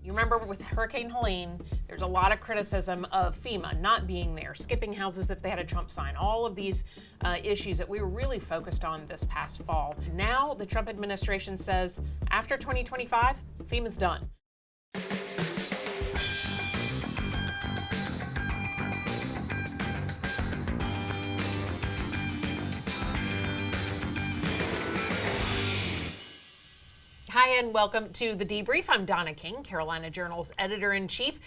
You remember with Hurricane Helene, there's a lot of criticism of FEMA not being there, skipping houses if they had a Trump sign, all of these issues that we were really focused on this past fall. Now the Trump administration says after 2025, FEMA's done. Hi, and welcome to the Debrief. I'm Donna King, Carolina Journal's editor-in-chief.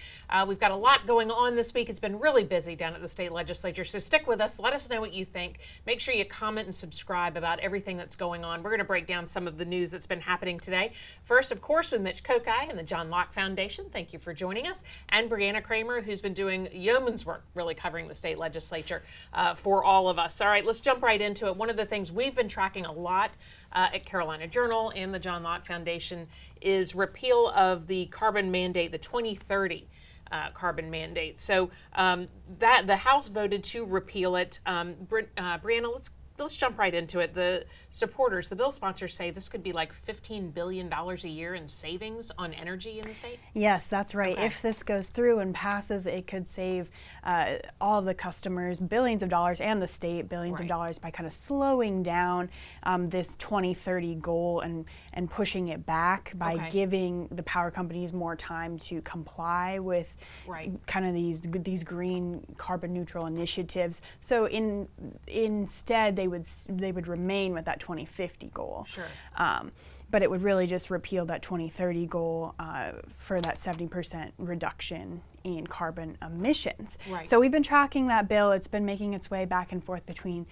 We've got a lot going on this week. It's been really busy down at the state legislature, so stick with us. Let us know what you think. Make sure you comment and subscribe about everything that's going on. We're going to break down some of the news that's been happening today. First, of course, with Mitch Kokai and the John Locke Foundation. Thank you for joining us. And Brianna Kraemer, who's been doing yeoman's work, really covering the state legislature for all of us. All right, let's jump right into it. One of the things we've been tracking a lot at Carolina Journal and the John Locke Foundation is repeal of the carbon mandate, the 2030 carbon mandate. So that the House voted to repeal it. Brianna, let's jump right into it. The supporters, the bill sponsors say this could be like $15 billion a year in savings on energy in the state? Yes, that's right. Okay. If this goes through and passes, it could save all of the customers billions of dollars and the state billions of dollars by kind of slowing down this 2030 goal and pushing it back by giving the power companies more time to comply with kind of these green carbon neutral initiatives. So instead they would remain with that 2050 goal. Sure. But it would really just repeal that 2030 goal for that 70% reduction in carbon emissions. Right. So we've been tracking that bill. It's been making its way back and forth between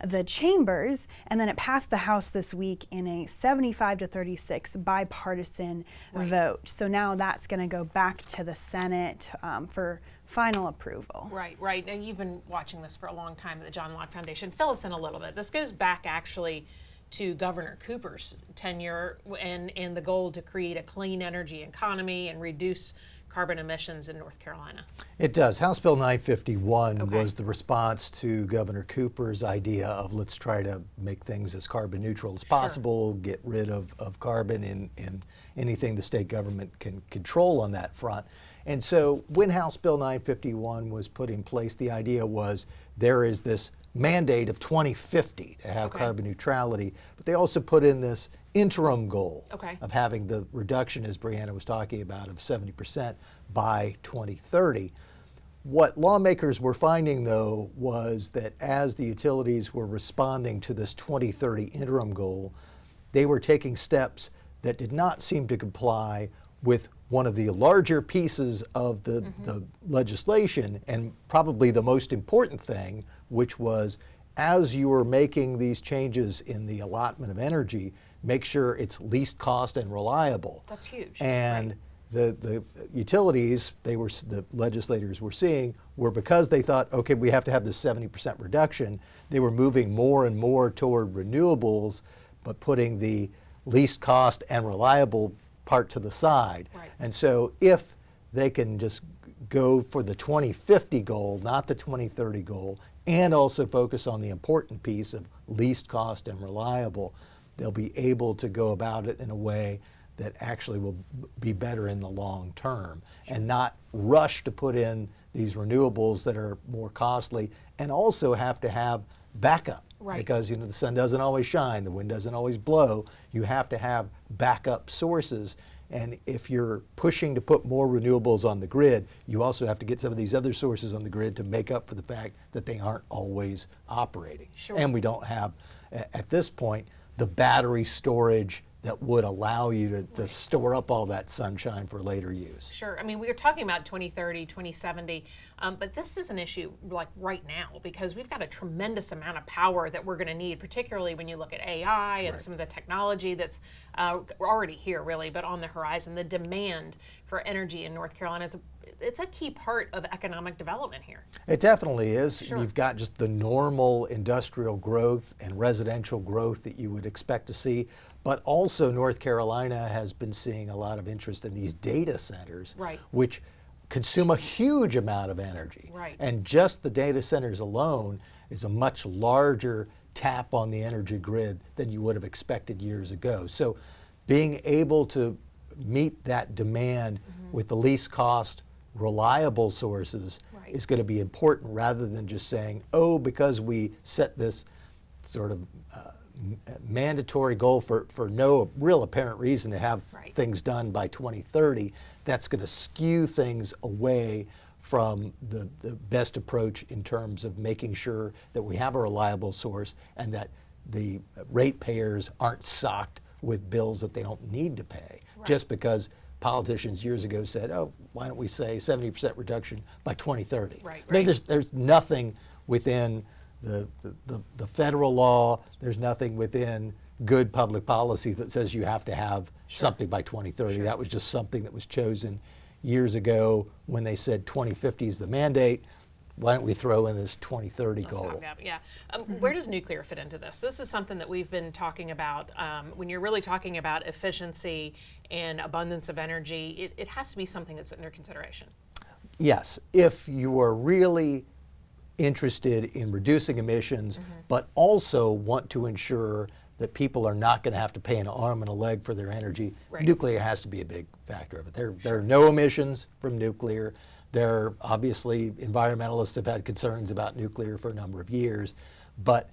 the chambers, and then it passed the House this week in a 75-36 bipartisan vote. So now that's going to go back to the Senate for final approval. Right. Now you've been watching this for a long time at the John Locke Foundation. Fill us in a little bit. This goes back actually to Governor Cooper's tenure and the goal to create a clean energy economy and reduce carbon emissions in North Carolina. It does. House Bill 951 was the response to Governor Cooper's idea of let's try to make things as carbon neutral as possible, get rid of carbon in anything the state government can control on that front. And so when House Bill 951 was put in place, the idea was there is this mandate of 2050 to have carbon neutrality, but they also put in this interim goal of having the reduction, as Brianna was talking about, of 70% by 2030. What lawmakers were finding, though, was that as the utilities were responding to this 2030 interim goal, they were taking steps that did not seem to comply with one of the larger pieces of the legislation, and probably the most important thing, which was as you were making these changes in the allotment of energy, make sure it's least cost and reliable. That's huge. And the utilities, the legislators were seeing, were because they thought, okay, we have to have this 70% reduction, they were moving more and more toward renewables, but putting the least cost and reliable part to the side. And so if they can just go for the 2050 goal, not the 2030 goal, and also focus on the important piece of least cost and reliable, they'll be able to go about it in a way that actually will be better in the long term and not rush to put in these renewables that are more costly and also have to have backup. Because the sun doesn't always shine, the wind doesn't always blow. You have to have backup sources. And if you're pushing to put more renewables on the grid, you also have to get some of these other sources on the grid to make up for the fact that they aren't always operating. And we don't have, at this point, the battery storage that would allow you to store up all that sunshine for later use. Sure. I mean, we were talking about 2030, 2070, but this is an issue like right now because we've got a tremendous amount of power that we're going to need, particularly when you look at AI and some of the technology that's already here, really, but on the horizon. The demand for energy in North Carolina it's a key part of economic development here. It definitely is. You've got just the normal industrial growth and residential growth that you would expect to see, but also North Carolina has been seeing a lot of interest in these data centers, which consume a huge amount of energy. And just the data centers alone is a much larger tap on the energy grid than you would have expected years ago. So being able to meet that demand with the least cost, reliable sources Right. is going to be important, rather than just saying, oh, because we set this sort of mandatory goal for no real apparent reason to have Right. things done by 2030, that's going to skew things away from the best approach in terms of making sure that we have a reliable source and that the ratepayers aren't socked with bills that they don't need to pay, just because politicians years ago said, oh, why don't we say 70% reduction by 2030? Right, I mean, right. there's nothing within the federal law, there's nothing within good public policy that says you have to have something by 2030. That was just something that was chosen years ago when they said 2050 is the mandate. Why don't we throw in this 2030 goal? Stopgap, yeah. Where does nuclear fit into this? This is something that we've been talking about. When you're really talking about efficiency and abundance of energy, it has to be something that's under consideration. Yes, if you are really interested in reducing emissions, but also want to ensure that people are not going to have to pay an arm and a leg for their energy, Right. nuclear has to be a big factor of it. There are no emissions from nuclear. There obviously, environmentalists have had concerns about nuclear for a number of years, but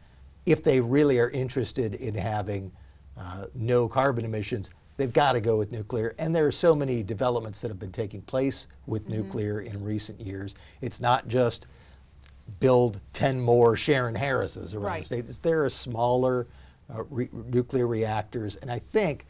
if they really are interested in having no carbon emissions, they've got to go with nuclear. And there are so many developments that have been taking place with nuclear in recent years. It's not just build 10 more Sharon Harrises around Right. the state. There are smaller nuclear reactors, and I think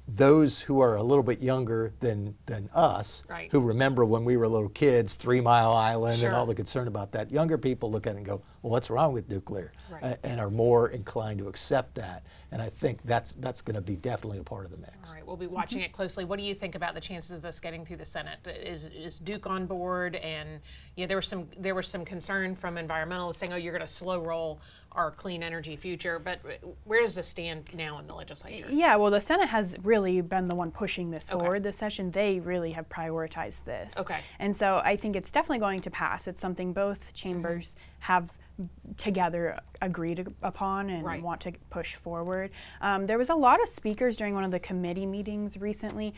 those who are a little bit younger than us, Right. who remember when we were little kids, 3 Mile Island Sure. and all the concern about that, younger people look at it and go, well, what's wrong with nuclear? Right. And are more inclined to accept that. And I think that's going to be definitely a part of the mix. All right, we'll be watching it closely. What do you think about the chances of this getting through the Senate? Is Duke on board? And there was some concern from environmentalists saying, oh, you're going to slow roll our clean energy future. But where does this stand now in the legislature? Yeah, well, the Senate has really been the one pushing this Okay. forward this session. They really have prioritized this. Okay. And so I think it's definitely going to pass. It's something both chambers have together agreed upon and Right. want to push forward. There was a lot of speakers during one of the committee meetings recently,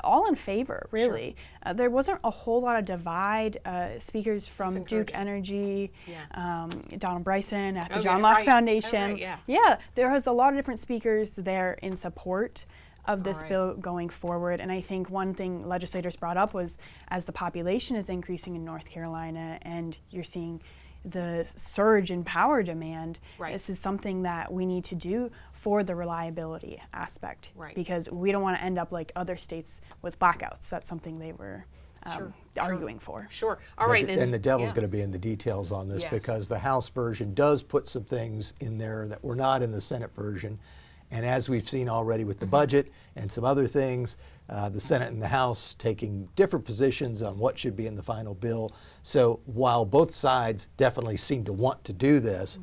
all in favor, really. There wasn't a whole lot of divide. Speakers from Duke encouraging. Energy, Yeah. Donna Bryson at the Oh, John yeah, Locke right. Foundation. Oh, right, yeah. Yeah, there was a lot of different speakers there in support of this All right. bill going forward. And I think one thing legislators brought up was, as the population is increasing in North Carolina and you're seeing the surge in power demand, Right. this is something that we need to do for the reliability aspect. Right. Because we don't want to end up like other states with blackouts. That's something they were Sure. arguing for. Sure. All right. And the devil's yeah. going to be in the details on this, Yes. because the House version does put some things in there that were not in the Senate version. And as we've seen already with the budget and some other things, the Senate and the House taking different positions on what should be in the final bill. So while both sides definitely seem to want to do this,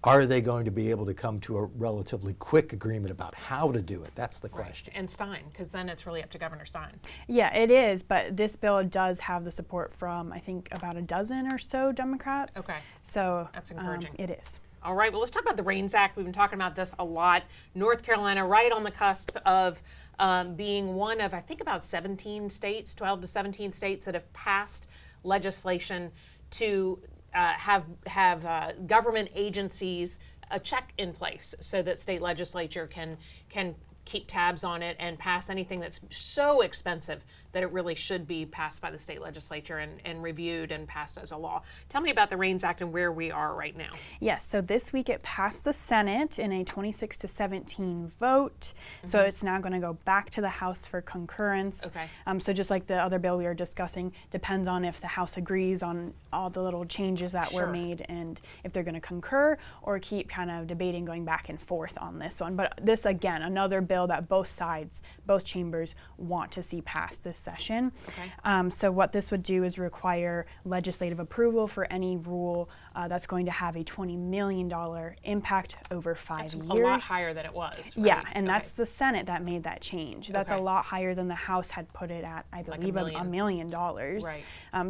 are they going to be able to come to a relatively quick agreement about how to do it? That's the question. And Stein, because then it's really up to Governor Stein. Yeah, it is, but this bill does have the support from, I think, about a dozen or so Democrats. Okay. So That's encouraging. It is. All right, well, let's talk about the REINS Act. We've been talking about this a lot. North Carolina, right on the cusp of being one of, I think, about 17 states, 12 to 17 states that have passed legislation to have government agencies a check in place so that state legislature can keep tabs on it and pass anything that's so expensive that it really should be passed by the state legislature and reviewed and passed as a law. Tell me about the REINS Act and where we are right now. Yes, so this week it passed the Senate in a 26-17 vote. So it's now going to go back to the House for concurrence. Okay. So just like the other bill we were discussing, depends on if the House agrees on all the little changes that Sure. were made and if they're going to concur or keep kind of debating going back and forth on this one. But this, again, another bill that both sides, both chambers want to see passed this session. Okay. So what this would do is require legislative approval for any rule that's going to have a $20 million impact over 5 That's years. a lot higher than it was. Right? Yeah, and Okay. that's the Senate that made that change. That's Okay. a lot higher than the House had put it at, I believe, million. $1 million. Right.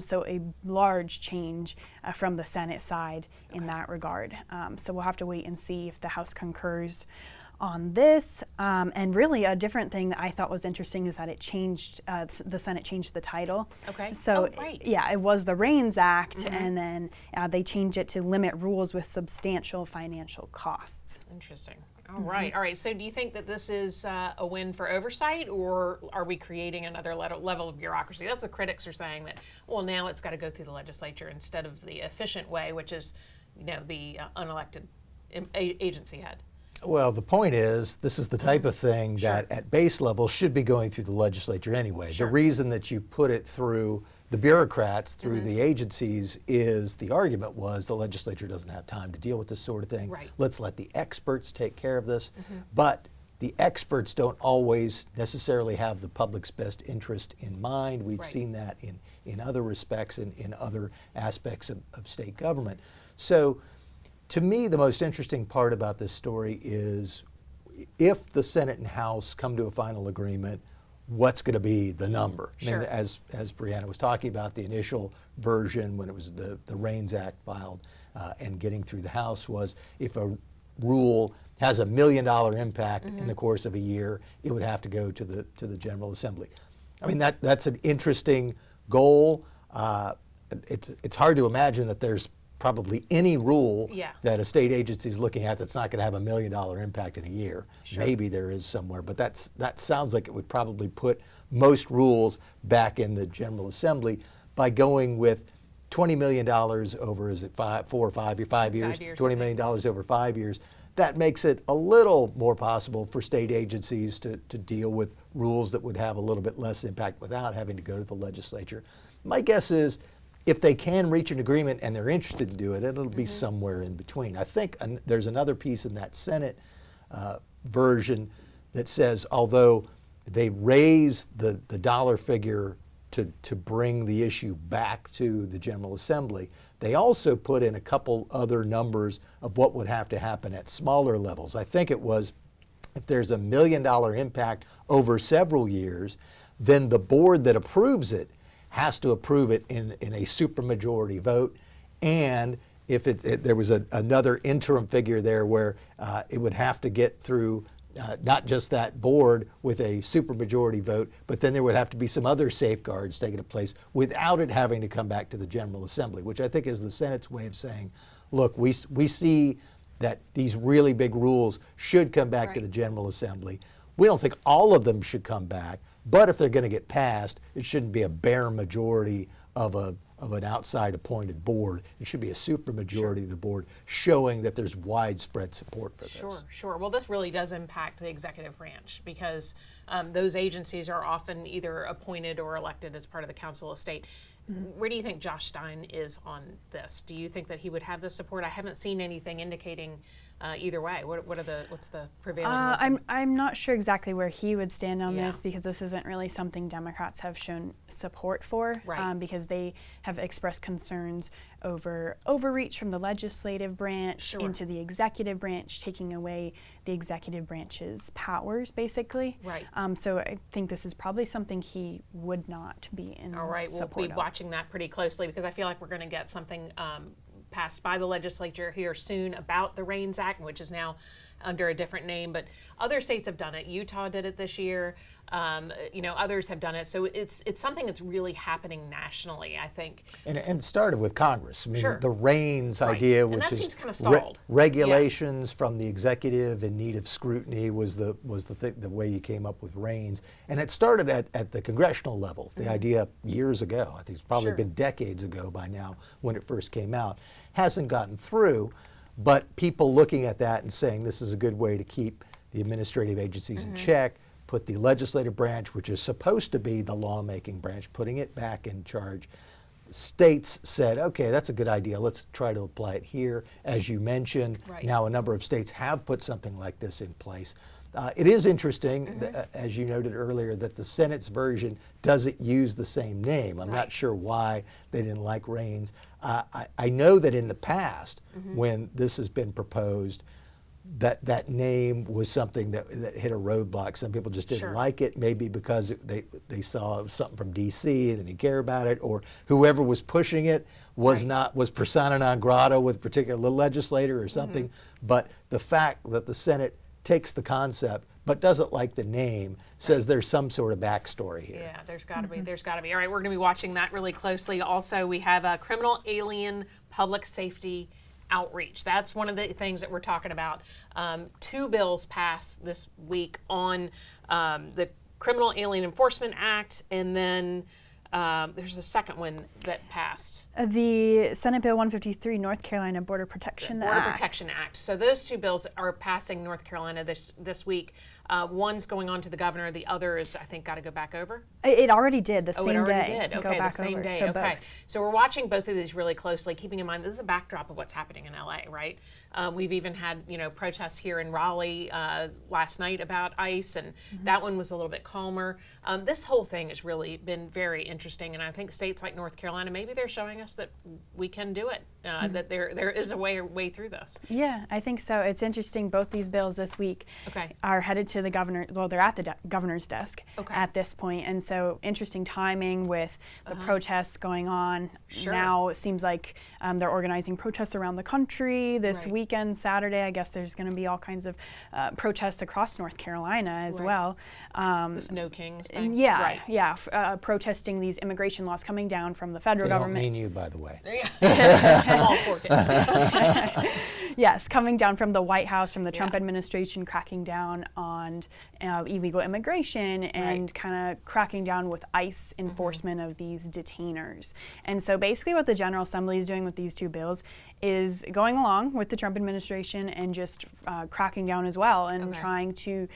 So a large change from the Senate side in that regard. So we'll have to wait and see if the House concurs on this. And really a different thing that I thought was interesting is that it changed, the Senate changed the title. Okay. So right. yeah, it was the REINS Act, and then they changed it to limit rules with substantial financial costs. Interesting. All right. All right. So do you think that this is a win for oversight, or are we creating another level of bureaucracy? That's what critics are saying, that, well, now it's got to go through the legislature instead of the efficient way, which is, the unelected agency head. Well, the point is, this is the type of thing that at base level should be going through the legislature anyway. The reason that you put it through the bureaucrats, through the agencies, is the argument was the legislature doesn't have time to deal with this sort of thing. Right. Let's let the experts take care of this. But the experts don't always necessarily have the public's best interest in mind. We've seen that in other respects, in other aspects of state government. So to me, the most interesting part about this story is if the Senate and House come to a final agreement, what's going to be the number? I mean, as Brianna was talking about, the initial version when it was the REINS Act filed and getting through the House was if a rule has $1 million impact in the course of a year, it would have to go to the General Assembly. I mean, that's an interesting goal. It's hard to imagine that there's probably any rule that a state agency is looking at that's not going to have $1 million impact in a year. Maybe there is somewhere, but that sounds like it would probably put most rules back in the General Assembly by going with $20 million over, is it 4 or 5 years? 5 years, $20 million over 5 years. That makes it a little more possible for state agencies to deal with rules that would have a little bit less impact without having to go to the legislature. My guess is if they can reach an agreement and they're interested to do it, it'll be somewhere in between. I think there's another piece in that Senate version that says, although they raise the dollar figure to bring the issue back to the General Assembly, they also put in a couple other numbers of what would have to happen at smaller levels. I think it was, if there's $1 million impact over several years, then the board that approves it has to approve it in a supermajority vote, and if there was another interim figure there where it would have to get through not just that board with a supermajority vote, but then there would have to be some other safeguards taking place without it having to come back to the General Assembly, which I think is the Senate's way of saying, look, we see that these really big rules should come back to the General Assembly. We don't think all of them should come back, but if they're going to get passed, it shouldn't be a bare majority of an outside appointed board. It should be a supermajority of the board, showing that there's widespread support for this. Sure. Well, this really does impact the executive branch because those agencies are often either appointed or elected as part of the Council of State. Where do you think Josh Stein is on this? Do you think that he would have the support? I haven't seen anything indicating either way. What's the prevailing wisdom? I'm not sure exactly where he would stand on this, because this isn't really something Democrats have shown support for, because they have expressed concerns over overreach from the legislative branch into the executive branch, taking away the executive branch's powers, basically. So I think this is probably something he would not be in support we'll be watching that pretty closely, because I feel like we're going to get something passed by the legislature here soon about the REINS Act, which is now under a different name, but other states have done it. Utah did it this year. Others have done it. So it's something that's really happening nationally, I think. And it started with Congress. I mean, the REINS idea, which is seems kind of stalled. Regulations from the executive in need of scrutiny, was the way you came up with REINS. And it started at the congressional level. The idea years ago, I think it's probably been decades ago by now when it first came out, hasn't gotten through. But people looking at that and saying this is a good way to keep the administrative agencies in check, put the legislative branch, which is supposed to be the lawmaking branch, putting it back in charge. States said, okay, that's a good idea. Let's try to apply it here. As you mentioned, now a number of states have put something like this in place. It is interesting, as you noted earlier, that the Senate's version doesn't use the same name. I'm not sure why they didn't like REINS. I know that in the past, when this has been proposed, that name was something that hit a roadblock. Some people just didn't like it, maybe because they saw it was something from D.C. and they didn't care about it, or whoever was pushing it was persona non grata with a particular legislator or something. But the fact that the Senate takes the concept but doesn't like the name, says there's some sort of backstory here. Yeah, there's got to be. There's got to be. All right, we're going to be watching that really closely. Also, we have a criminal alien public safety outreach. That's one of the things that we're talking about. 2 bills passed this week on the Criminal Alien Enforcement Act, and then there's a second one that passed. The Senate Bill 153, North Carolina Border Protection Act. Border Protection Act. So those 2 bills are passing North Carolina this week. One's going on to the governor. The other is, I think, got to go back over. It already did the same day. Oh, it already did. Go Okay, the back same over. day. So Okay. both. So we're watching both of these really closely, keeping in mind this is a backdrop of what's happening in LA, right? We've even had, protests here in Raleigh last night about ICE, and that one was a little bit calmer. This whole thing has really been very interesting, and I think states like North Carolina, maybe they're showing us that we can do it, that there is a way through this. Yeah, I think so. It's interesting. Both these bills this week are headed to the governor. Well, they're at the governor's desk at this point, and so interesting timing with the protests going on. Now it seems like they're organizing protests around the country this weekend, Saturday. I guess there's going to be all kinds of protests across North Carolina as well. This No Kings thing. Protesting these immigration laws coming down from the federal They government. don't mean you, by the way. I'm all for it. Yes, coming down from the White House, from the Trump administration, cracking down on illegal immigration and kind of cracking down with ICE enforcement of these detainers. And so basically what the General Assembly is doing with these 2 bills is going along with the Trump administration and just cracking down as well and trying to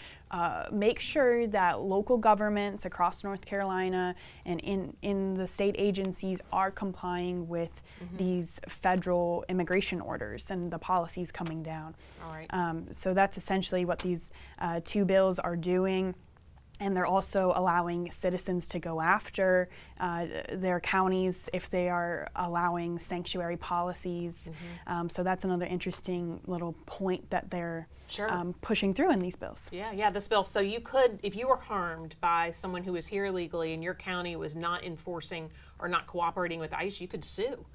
make sure that local governments across North Carolina and in the state agencies are complying with these federal immigration orders and the policies coming down. All right. So that's essentially what these 2 bills are doing. And they're also allowing citizens to go after their counties if they are allowing sanctuary policies. So that's another interesting little point that they're pushing through in these bills. Yeah, this bill. So you could, if you were harmed by someone who was here illegally and your county was not enforcing or not cooperating with ICE, you could sue.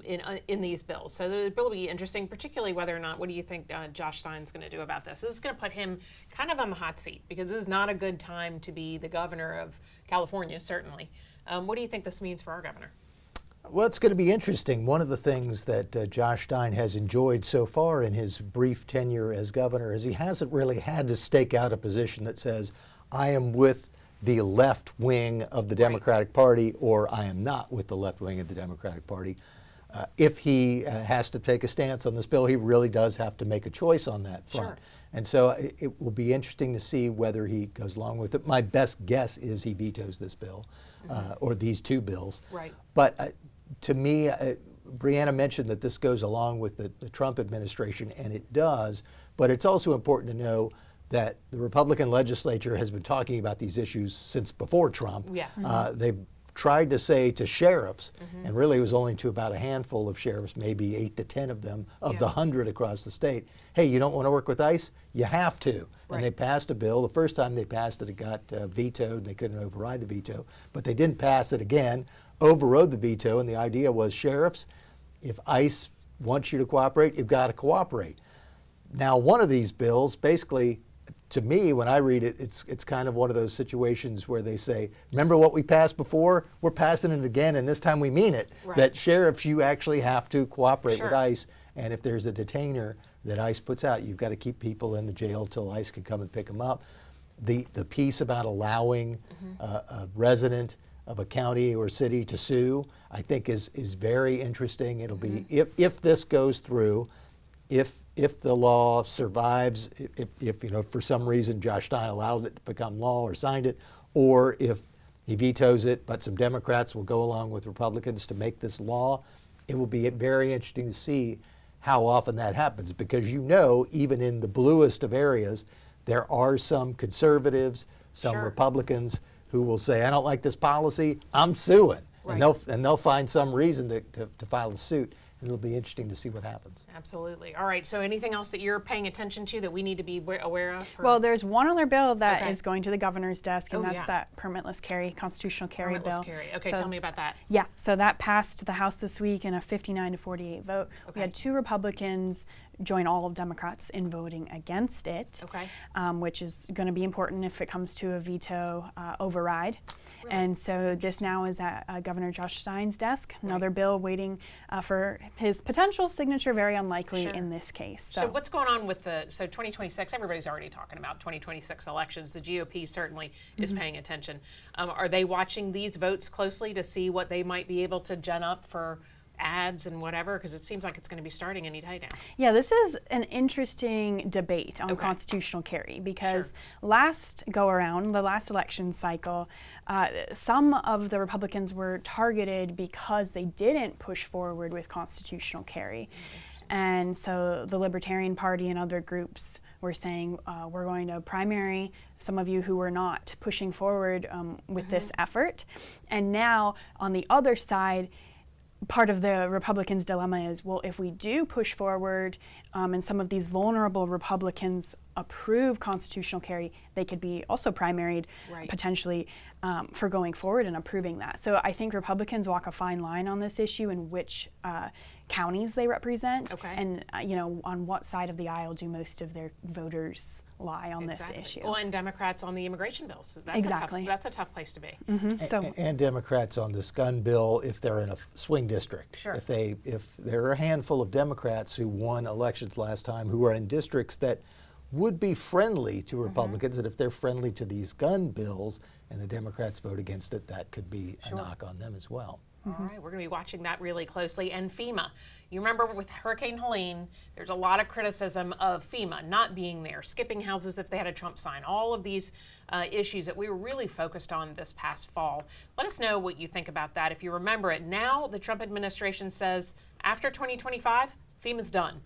In these bills. So it will be interesting, particularly whether or not, what do you think Josh Stein's going to do about this? This is going to put him kind of on the hot seat because this is not a good time to be the governor of California, certainly. What do you think this means for our governor? Well, it's going to be interesting. One of the things that Josh Stein has enjoyed so far in his brief tenure as governor is he hasn't really had to stake out a position that says, I am with the left wing of the Democratic Party or I am not with the left wing of the Democratic Party. If he has to take a stance on this bill, he really does have to make a choice on that front. And so it will be interesting to see whether he goes along with it. My best guess is he vetoes this bill or these 2 bills. But to me, Brianna mentioned that this goes along with the Trump administration, and it does. But it's also important to know that the Republican legislature has been talking about these issues since before Trump. They've tried to say to sheriffs, and really it was only to about a handful of sheriffs, maybe 8 to 10 of them, of the 100 across the state, hey, you don't want to work with ICE? You have to. And they passed a bill. The first time they passed it, it got vetoed. They couldn't override the veto. But they didn't pass it again, overrode the veto, and the idea was sheriffs, if ICE wants you to cooperate, you've got to cooperate. Now, one of these bills basically, to me, when I read it, it's kind of one of those situations where they say, remember what we passed before? We're passing it again, and this time we mean it. That sheriffs, you actually have to cooperate with ICE, and if there's a detainer that ICE puts out, you've got to keep people in the jail till ICE can come and pick them up. The piece about allowing a resident of a county or city to sue, I think is very interesting. It'll be, if this goes through, if the law survives, if for some reason Josh Stein allowed it to become law or signed it, or if he vetoes it, but some Democrats will go along with Republicans to make this law, it will be very interesting to see how often that happens, because even in the bluest of areas, there are some conservatives, some Republicans who will say, I don't like this policy, I'm suing. And they'll find some reason to file a suit. It'll be interesting to see what happens. Absolutely. All right. So anything else that you're paying attention to that we need to be aware of? Well, there's one other bill that is going to the governor's desk, and that's that permitless carry, constitutional carry bill. Permitless carry. Okay, so, tell me about that. Yeah. So that passed the House this week in a 59 to 48 vote. We had 2 Republicans join all of Democrats in voting against it, Okay. which is going to be important if it comes to a veto override. Really? And so this now is at Governor Josh Stein's desk, another bill waiting for his potential signature, very unlikely Sure. in this case. So what's going on with so 2026, everybody's already talking about 2026 elections. The GOP certainly is paying attention. Are they watching these votes closely to see what they might be able to gen up for ads and whatever? Because it seems like it's going to be starting any day now. Yeah, this is an interesting debate on Okay. constitutional carry because last go around, the last election cycle, some of the Republicans were targeted because they didn't push forward with constitutional carry. And so the Libertarian Party and other groups were saying, we're going to primary some of you who were not pushing forward with this effort. And now on the other side, part of the Republicans' dilemma is, well, if we do push forward and some of these vulnerable Republicans approve constitutional carry, they could be also primaried potentially for going forward and approving that. So I think Republicans walk a fine line on this issue and which counties they represent, and on what side of the aisle do most of their voters lie on this issue. Well, and Democrats on the immigration bills. That's Exactly. that's a tough place to be. And Democrats on this gun bill if they're in a swing district. Sure. If there are a handful of Democrats who won elections last time who are in districts that would be friendly to Republicans, and if they're friendly to these gun bills and the Democrats vote against it, that could be a knock on them as well. All right, we're going to be watching that really closely. And FEMA, you remember with Hurricane Helene, there's a lot of criticism of FEMA not being there, skipping houses if they had a Trump sign, all of these issues that we were really focused on this past fall. Let us know what you think about that. If you remember it, now the Trump administration says after 2025, FEMA's done.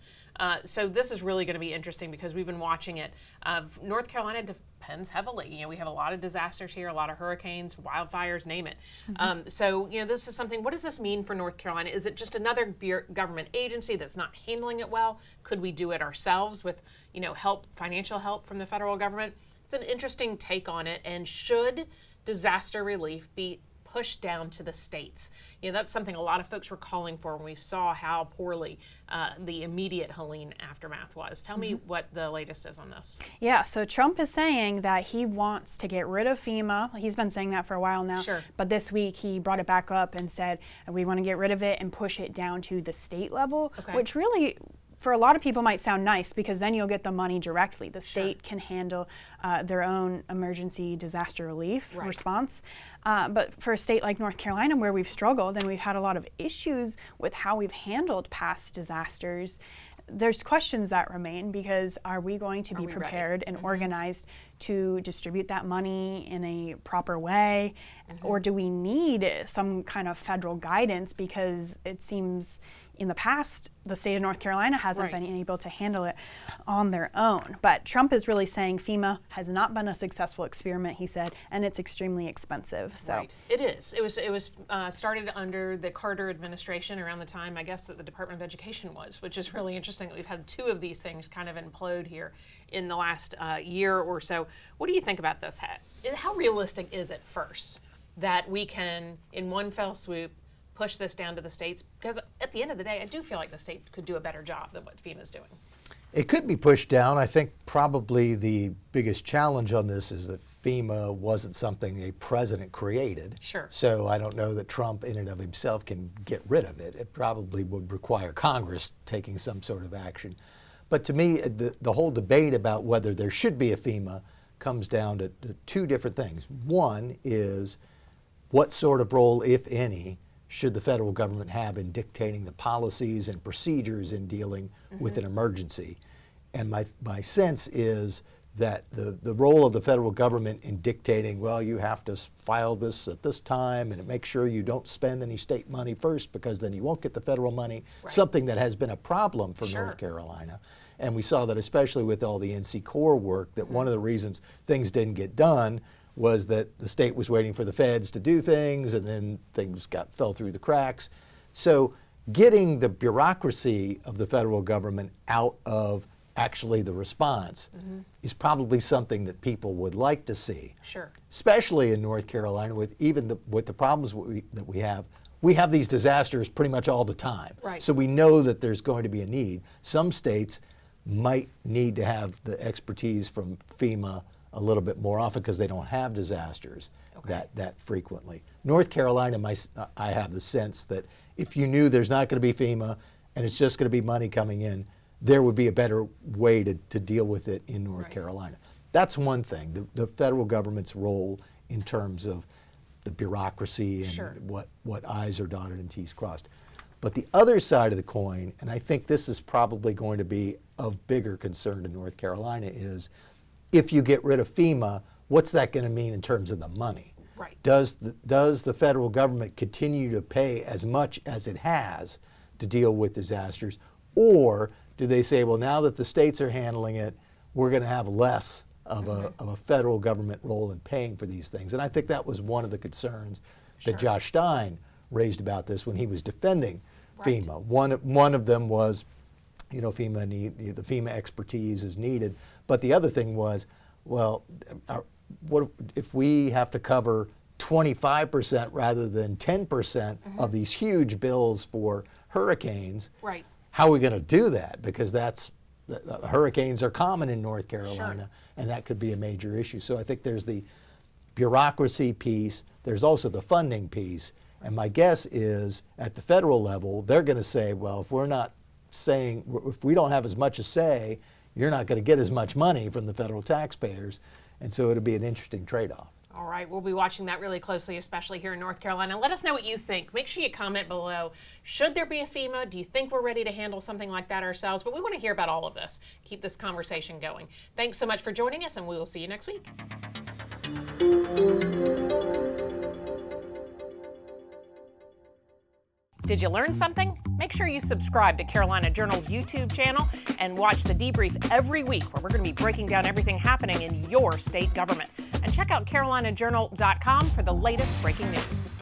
So this is really going to be interesting because we've been watching it. North Carolina depends heavily. We have a lot of disasters here, a lot of hurricanes, wildfires, name it. So this is something, what does this mean for North Carolina? Is it just another government agency that's not handling it well? Could we do it ourselves with, financial help from the federal government? It's an interesting take on it. And should disaster relief be pushed down to the states? That's something a lot of folks were calling for when we saw how poorly the immediate Helene aftermath was. Tell me what the latest is on this. Yeah, so Trump is saying that he wants to get rid of FEMA. He's been saying that for a while now. Sure. But this week he brought it back up and said, we want to get rid of it and push it down to the state level, which really, for a lot of people, might sound nice because then you'll get the money directly. The state can handle their own emergency disaster relief response. But for a state like North Carolina, where we've struggled and we've had a lot of issues with how we've handled past disasters, there's questions that remain because are we going to be prepared and organized to distribute that money in a proper way? Or do we need some kind of federal guidance because it seems in the past, the state of North Carolina hasn't been able to handle it on their own. But Trump is really saying FEMA has not been a successful experiment, he said, and it's extremely expensive. So it is. It was started under the Carter administration around the time, I guess, that the Department of Education was, which is really interesting that we've had two of these things kind of implode here in the last year or so. What do you think about this? How realistic is it, first, that we can, in one fell swoop, push this down to the states? Because at the end of the day, I do feel like the state could do a better job than what FEMA's doing. It could be pushed down. I think probably the biggest challenge on this is that FEMA wasn't something a president created. Sure. So I don't know that Trump in and of himself can get rid of it. It probably would require Congress taking some sort of action. But to me, the whole debate about whether there should be a FEMA comes down to two different things. One is what sort of role, if any, should the federal government have in dictating the policies and procedures in dealing with an emergency? And my sense is that the role of the federal government in dictating, well, you have to file this at this time and make sure you don't spend any state money first because then you won't get the federal money, something that has been a problem for North Carolina. And we saw that especially with all the NC Core work, that one of the reasons things didn't get done was that the state was waiting for the feds to do things and then things fell through the cracks. So getting the bureaucracy of the federal government out of actually the response is probably something that people would like to see. Sure. Especially in North Carolina with even with the problems that we have. we have these disasters pretty much all the time. Right. So we know that there's going to be a need. Some states might need to have the expertise from FEMA a little bit more often because they don't have disasters that frequently. North Carolina, I have the sense that if you knew there's not going to be FEMA and it's just going to be money coming in, there would be a better way to deal with it in North Carolina. That's one thing, the federal government's role in terms of the bureaucracy and what I's are dotted and T's crossed. But the other side of the coin, and I think this is probably going to be of bigger concern to North Carolina, is if you get rid of FEMA, what's that going to mean in terms of the money? Right. Does the federal government continue to pay as much as it has to deal with disasters, or do they say, well, now that the states are handling it, we're going to have less of a federal government role in paying for these things? And I think that was one of the concerns that Josh Stein raised about this when he was defending FEMA. One of them was, the FEMA expertise is needed, but the other thing was, well, what if we have to cover 25% rather than 10% of these huge bills for hurricanes? Right. How are we going to do that? Because hurricanes are common in North Carolina, and that could be a major issue. So I think there's the bureaucracy piece, there's also the funding piece, and my guess is at the federal level, they're going to say, well, if we don't have as much a say, you're not going to get as much money from the federal taxpayers, and so it'll be an interesting trade-off. All right, we'll be watching that really closely, especially here in North Carolina. Let us know what you think. Make sure you comment below. Should there be a FEMA? Do you think we're ready to handle something like that ourselves? But we want to hear about all of this. Keep this conversation going. Thanks so much for joining us, and we will see you next week. Did you learn something? Make sure you subscribe to Carolina Journal's YouTube channel and watch the Debrief every week, where we're going to be breaking down everything happening in your state government. And check out carolinajournal.com for the latest breaking news.